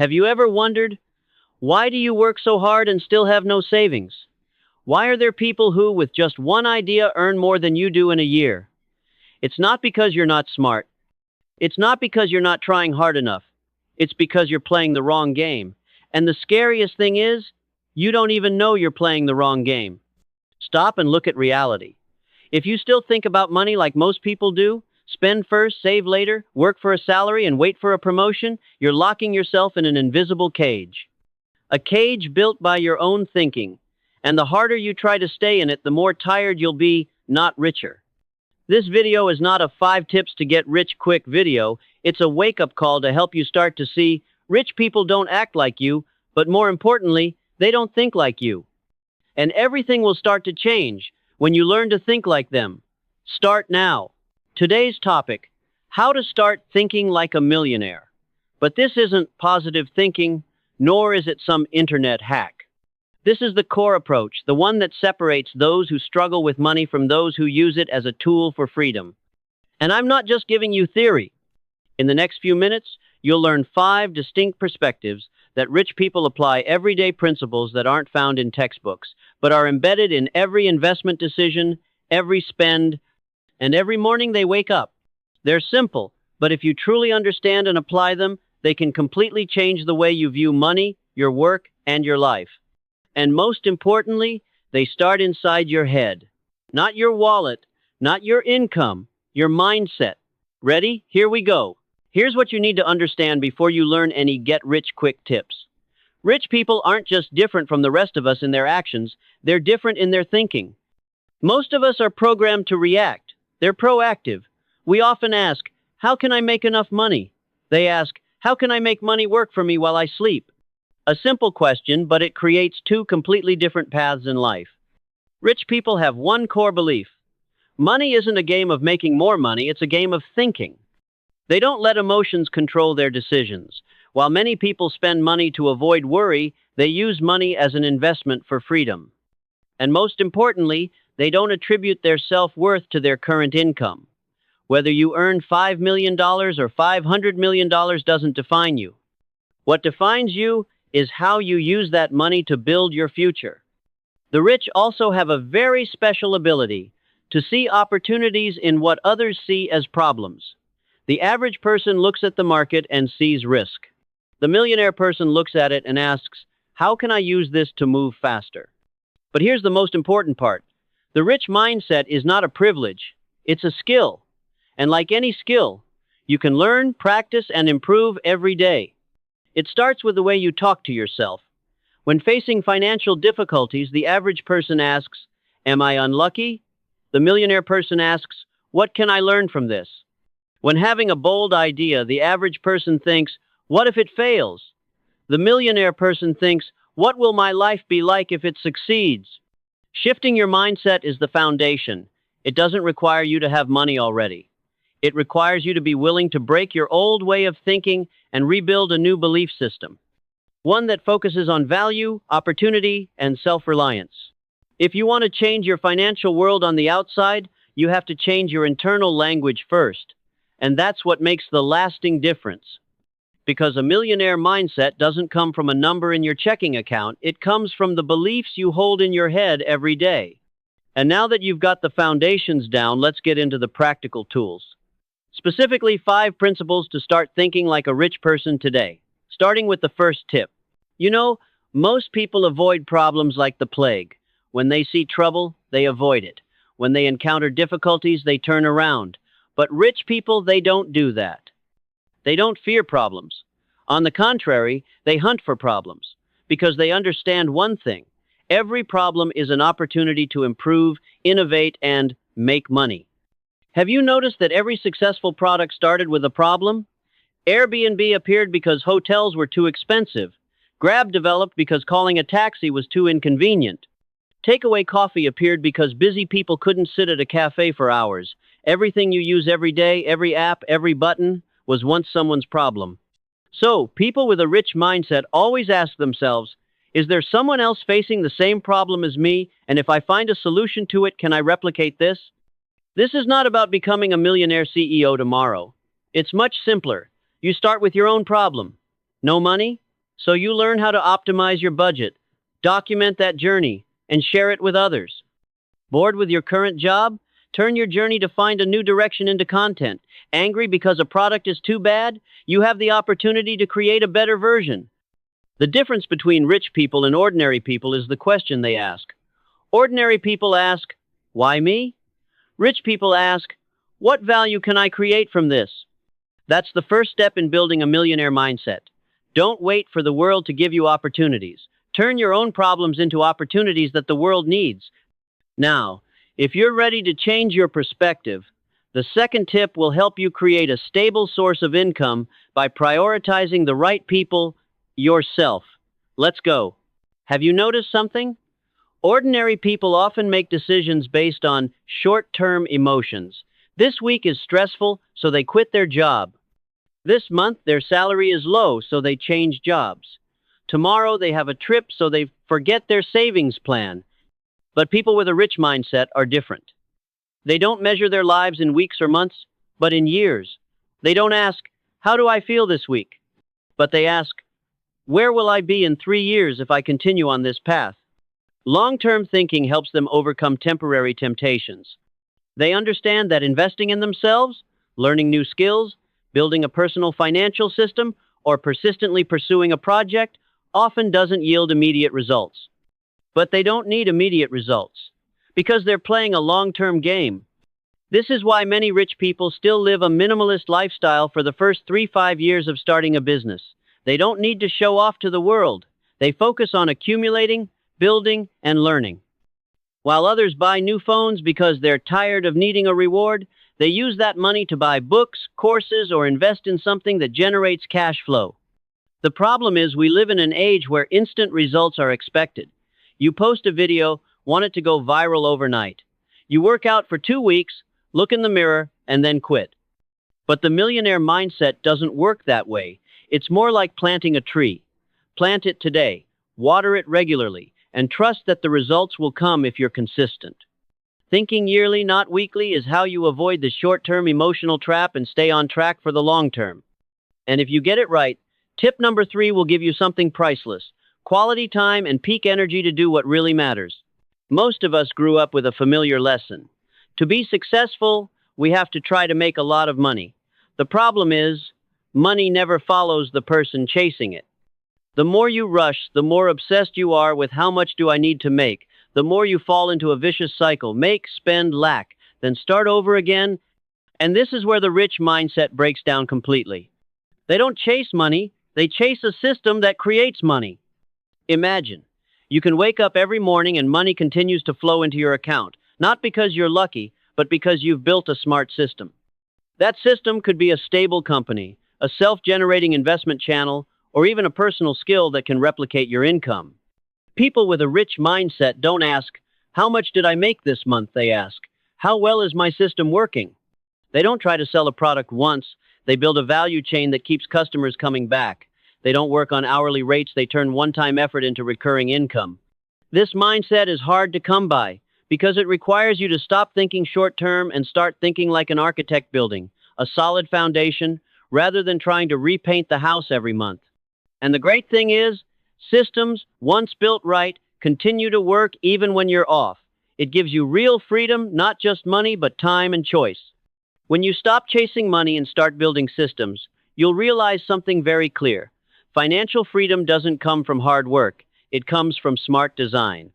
Have you ever wondered, why do you work so hard and still have no savings? Why are there people who, with just one idea, earn more than you do in a year? It's not because you're not smart. It's not because you're not trying hard enough. It's because you're playing the wrong game. And the scariest thing is, you don't even know you're playing the wrong game. Stop and look at reality. If you still think about money like most people do, spend first, save later, work for a salary, and wait for a promotion, you're locking yourself in an invisible cage. A cage built by your own thinking. And the harder you try to stay in it, the more tired you'll be, not richer. This video is not a 5 tips to get rich quick video. It's a wake-up call to help you start to see rich people don't act like you, but more importantly, they don't think like you. And everything will start to change when you learn to think like them. Start now. Today's topic, how to start thinking like a millionaire. But this isn't positive thinking, nor is it some internet hack. This is the core approach, the one that separates those who struggle with money from those who use it as a tool for freedom. And I'm not just giving you theory. In the next few minutes, you'll learn 5 distinct perspectives that rich people apply everyday principles that aren't found in textbooks, but are embedded in every investment decision, every spend, and every morning they wake up. They're simple, but if you truly understand and apply them, they can completely change the way you view money, your work, and your life. And most importantly, they start inside your head. Not your wallet, not your income, your mindset. Ready? Here we go. Here's what you need to understand before you learn any get-rich-quick tips. Rich people aren't just different from the rest of us in their actions, they're different in their thinking. Most of us are programmed to react. They're proactive. We often ask, how can I make enough money? They ask, how can I make money work for me while I sleep? A simple question, but it creates 2 completely different paths in life. Rich people have one core belief. Money isn't a game of making more money, it's a game of thinking. They don't let emotions control their decisions. While many people spend money to avoid worry, they use money as an investment for freedom. And most importantly, they don't attribute their self-worth to their current income. Whether you earn $5 million or $500 million doesn't define you. What defines you is how you use that money to build your future. The rich also have a very special ability to see opportunities in what others see as problems. The average person looks at the market and sees risk. The millionaire person looks at it and asks, how can I use this to move faster? But here's the most important part. The rich mindset is not a privilege, it's a skill. And like any skill, you can learn, practice, and improve every day. It starts with the way you talk to yourself. When facing financial difficulties, the average person asks, am I unlucky? The millionaire person asks, what can I learn from this? When having a bold idea, the average person thinks, what if it fails? The millionaire person thinks, what will my life be like if it succeeds? Shifting your mindset is the foundation. It doesn't require you to have money already. It requires you to be willing to break your old way of thinking and rebuild a new belief system. One that focuses on value, opportunity, and self-reliance. If you want to change your financial world on the outside, you have to change your internal language first. And that's what makes the lasting difference. Because a millionaire mindset doesn't come from a number in your checking account, it comes from the beliefs you hold in your head every day. And now that you've got the foundations down, let's get into the practical tools. Specifically, 5 principles to start thinking like a rich person today. Starting with the first tip. You know, most people avoid problems like the plague. When they see trouble, they avoid it. When they encounter difficulties, they turn around. But rich people, they don't do that. They don't fear problems. On the contrary, they hunt for problems. Because they understand one thing. Every problem is an opportunity to improve, innovate, and make money. Have you noticed that every successful product started with a problem? Airbnb appeared because hotels were too expensive. Grab developed because calling a taxi was too inconvenient. Takeaway coffee appeared because busy people couldn't sit at a cafe for hours. Everything you use every day, every app, every button, was once someone's problem. So, people with a rich mindset always ask themselves, is there someone else facing the same problem as me? And if I find a solution to it, can I replicate this? This is not about becoming a millionaire CEO tomorrow. It's much simpler. You start with your own problem. No money? So you learn how to optimize your budget, document that journey, and share it with others. Bored with your current job? Turn your journey to find a new direction into content. Angry because a product is too bad? You have the opportunity to create a better version. The difference between rich people and ordinary people is the question they ask. Ordinary people ask, "Why me?" Rich people ask, "What value can I create from this?" That's the first step in building a millionaire mindset. Don't wait for the world to give you opportunities. Turn your own problems into opportunities that the world needs. Now, if you're ready to change your perspective, the second tip will help you create a stable source of income by prioritizing the right people, yourself. Let's go. Have you noticed something? Ordinary people often make decisions based on short-term emotions. This week is stressful, so they quit their job. This month, their salary is low, so they change jobs. Tomorrow, they have a trip, so they forget their savings plan. But people with a rich mindset are different. They don't measure their lives in weeks or months, but in years. They don't ask, "How do I feel this week?" But they ask, "Where will I be in 3 years if I continue on this path?" Long-term thinking helps them overcome temporary temptations. They understand that investing in themselves, learning new skills, building a personal financial system, or persistently pursuing a project often doesn't yield immediate results. But they don't need immediate results, because they're playing a long-term game. This is why many rich people still live a minimalist lifestyle for the first 3-5 years of starting a business. They don't need to show off to the world. They focus on accumulating, building, and learning. While others buy new phones because they're tired of needing a reward, they use that money to buy books, courses, or invest in something that generates cash flow. The problem is we live in an age where instant results are expected. You post a video, want it to go viral overnight. You work out for 2 weeks, look in the mirror, and then quit. But the millionaire mindset doesn't work that way. It's more like planting a tree. Plant it today, water it regularly, and trust that the results will come if you're consistent. Thinking yearly, not weekly, is how you avoid the short-term emotional trap and stay on track for the long term. And if you get it right, tip number 3 will give you something priceless: quality time and peak energy to do what really matters. Most of us grew up with a familiar lesson. To be successful, we have to try to make a lot of money. The problem is, money never follows the person chasing it. The more you rush, the more obsessed you are with how much do I need to make, the more you fall into a vicious cycle: make, spend, lack, then start over again. And this is where the rich mindset breaks down completely. They don't chase money, they chase a system that creates money. Imagine, you can wake up every morning and money continues to flow into your account, not because you're lucky, but because you've built a smart system. That system could be a stable company, a self-generating investment channel, or even a personal skill that can replicate your income. People with a rich mindset don't ask, "How much did I make this month?" They ask, "How well is my system working?" They don't try to sell a product once, they build a value chain that keeps customers coming back. They don't work on hourly rates, they turn one-time effort into recurring income. This mindset is hard to come by, because it requires you to stop thinking short-term and start thinking like an architect building a solid foundation, rather than trying to repaint the house every month. And the great thing is, systems, once built right, continue to work even when you're off. It gives you real freedom, not just money, but time and choice. When you stop chasing money and start building systems, you'll realize something very clear. Financial freedom doesn't come from hard work. It comes from smart design.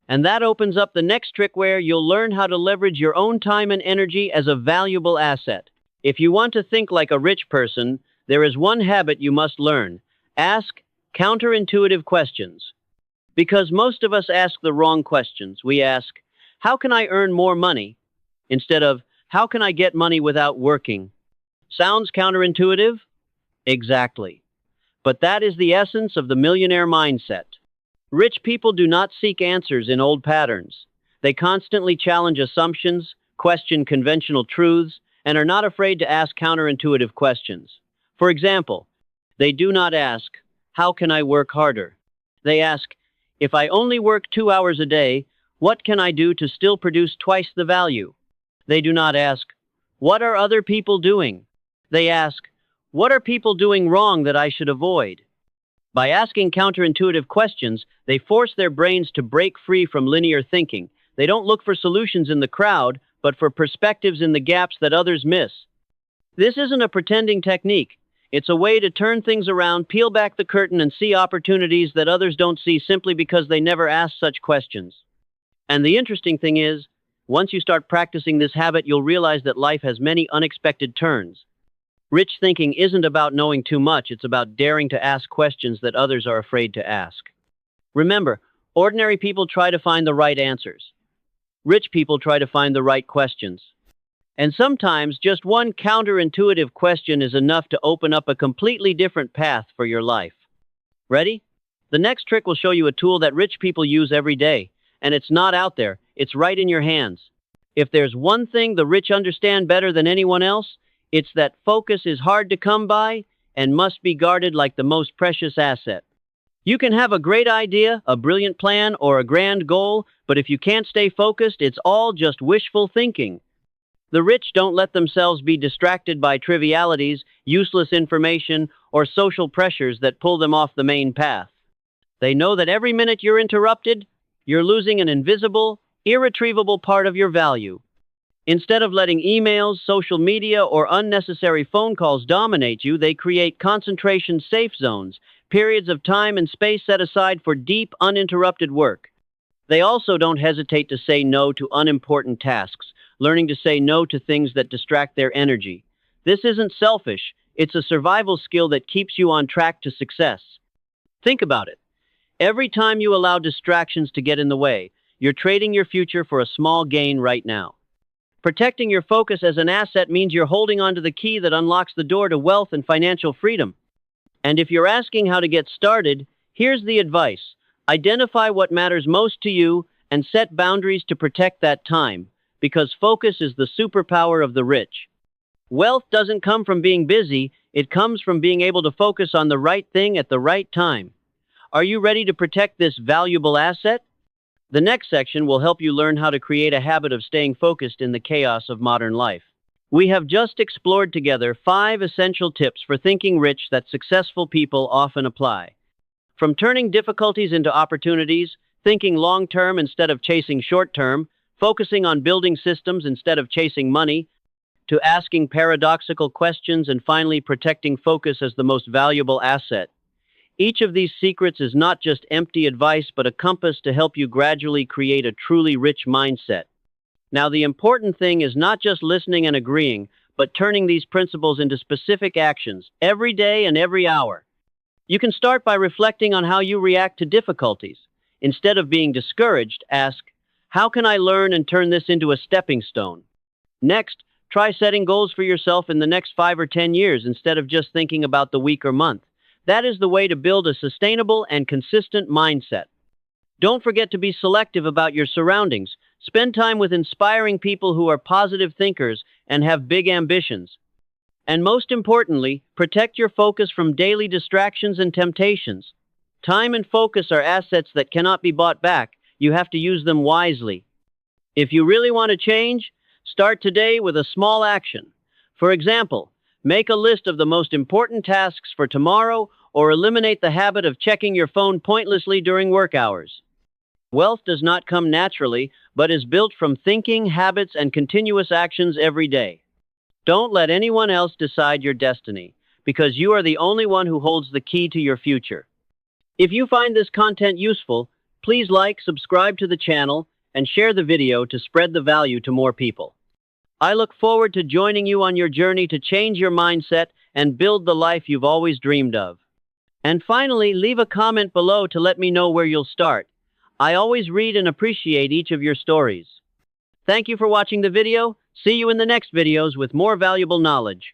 And that opens up the next trick where you'll learn how to leverage your own time and energy as a valuable asset. If you want to think like a rich person, there is one habit you must learn. Ask counterintuitive questions. Because most of us ask the wrong questions. We ask, "How can I earn more money?" instead of, "How can I get money without working?" Sounds counterintuitive? Exactly. But that is the essence of the millionaire mindset. Rich people do not seek answers in old patterns. They constantly challenge assumptions, question conventional truths, and are not afraid to ask counterintuitive questions. For example, they do not ask, "How can I work harder?" They ask, "If I only work 2 hours a day, what can I do to still produce twice the value?" They do not ask, "What are other people doing?" They ask, "What are people doing wrong that I should avoid?" By asking counterintuitive questions, they force their brains to break free from linear thinking. They don't look for solutions in the crowd, but for perspectives in the gaps that others miss. This isn't a pretending technique. It's a way to turn things around, peel back the curtain, and see opportunities that others don't see simply because they never asked such questions. And the interesting thing is, once you start practicing this habit, you'll realize that life has many unexpected turns. Rich thinking isn't about knowing too much, it's about daring to ask questions that others are afraid to ask. Remember, ordinary people try to find the right answers. Rich people try to find the right questions. And sometimes just one counterintuitive question is enough to open up a completely different path for your life. Ready? The next trick will show you a tool that rich people use every day. And it's not out there, it's right in your hands. If there's one thing the rich understand better than anyone else, it's that focus is hard to come by and must be guarded like the most precious asset. You can have a great idea, a brilliant plan, or a grand goal, but if you can't stay focused, it's all just wishful thinking. The rich don't let themselves be distracted by trivialities, useless information, or social pressures that pull them off the main path. They know that every minute you're interrupted, you're losing an invisible, irretrievable part of your value. Instead of letting emails, social media, or unnecessary phone calls dominate you, they create concentration safe zones, periods of time and space set aside for deep, uninterrupted work. They also don't hesitate to say no to unimportant tasks, learning to say no to things that distract their energy. This isn't selfish, it's a survival skill that keeps you on track to success. Think about it. Every time you allow distractions to get in the way, you're trading your future for a small gain right now. Protecting your focus as an asset means you're holding onto the key that unlocks the door to wealth and financial freedom. And if you're asking how to get started, here's the advice. Identify what matters most to you and set boundaries to protect that time, because focus is the superpower of the rich. Wealth doesn't come from being busy, it comes from being able to focus on the right thing at the right time. Are you ready to protect this valuable asset? The next section will help you learn how to create a habit of staying focused in the chaos of modern life. We have just explored together 5 essential tips for thinking rich that successful people often apply. From turning difficulties into opportunities, thinking long-term instead of chasing short-term, focusing on building systems instead of chasing money, to asking paradoxical questions and finally protecting focus as the most valuable asset. Each of these secrets is not just empty advice, but a compass to help you gradually create a truly rich mindset. Now, the important thing is not just listening and agreeing, but turning these principles into specific actions every day and every hour. You can start by reflecting on how you react to difficulties. Instead of being discouraged, ask, how can I learn and turn this into a stepping stone? Next, try setting goals for yourself in the next 5 or 10 years instead of just thinking about the week or month. That is the way to build a sustainable and consistent mindset. Don't forget to be selective about your surroundings. Spend time with inspiring people who are positive thinkers and have big ambitions. And most importantly, protect your focus from daily distractions and temptations. Time and focus are assets that cannot be bought back. You have to use them wisely. If you really want to change, start today with a small action. For example, make a list of the most important tasks for tomorrow or eliminate the habit of checking your phone pointlessly during work hours. Wealth does not come naturally, but is built from thinking, habits, and continuous actions every day. Don't let anyone else decide your destiny, because you are the only one who holds the key to your future. If you find this content useful, please like, subscribe to the channel, and share the video to spread the value to more people. I look forward to joining you on your journey to change your mindset and build the life you've always dreamed of. And finally, leave a comment below to let me know where you'll start. I always read and appreciate each of your stories. Thank you for watching the video. See you in the next videos with more valuable knowledge.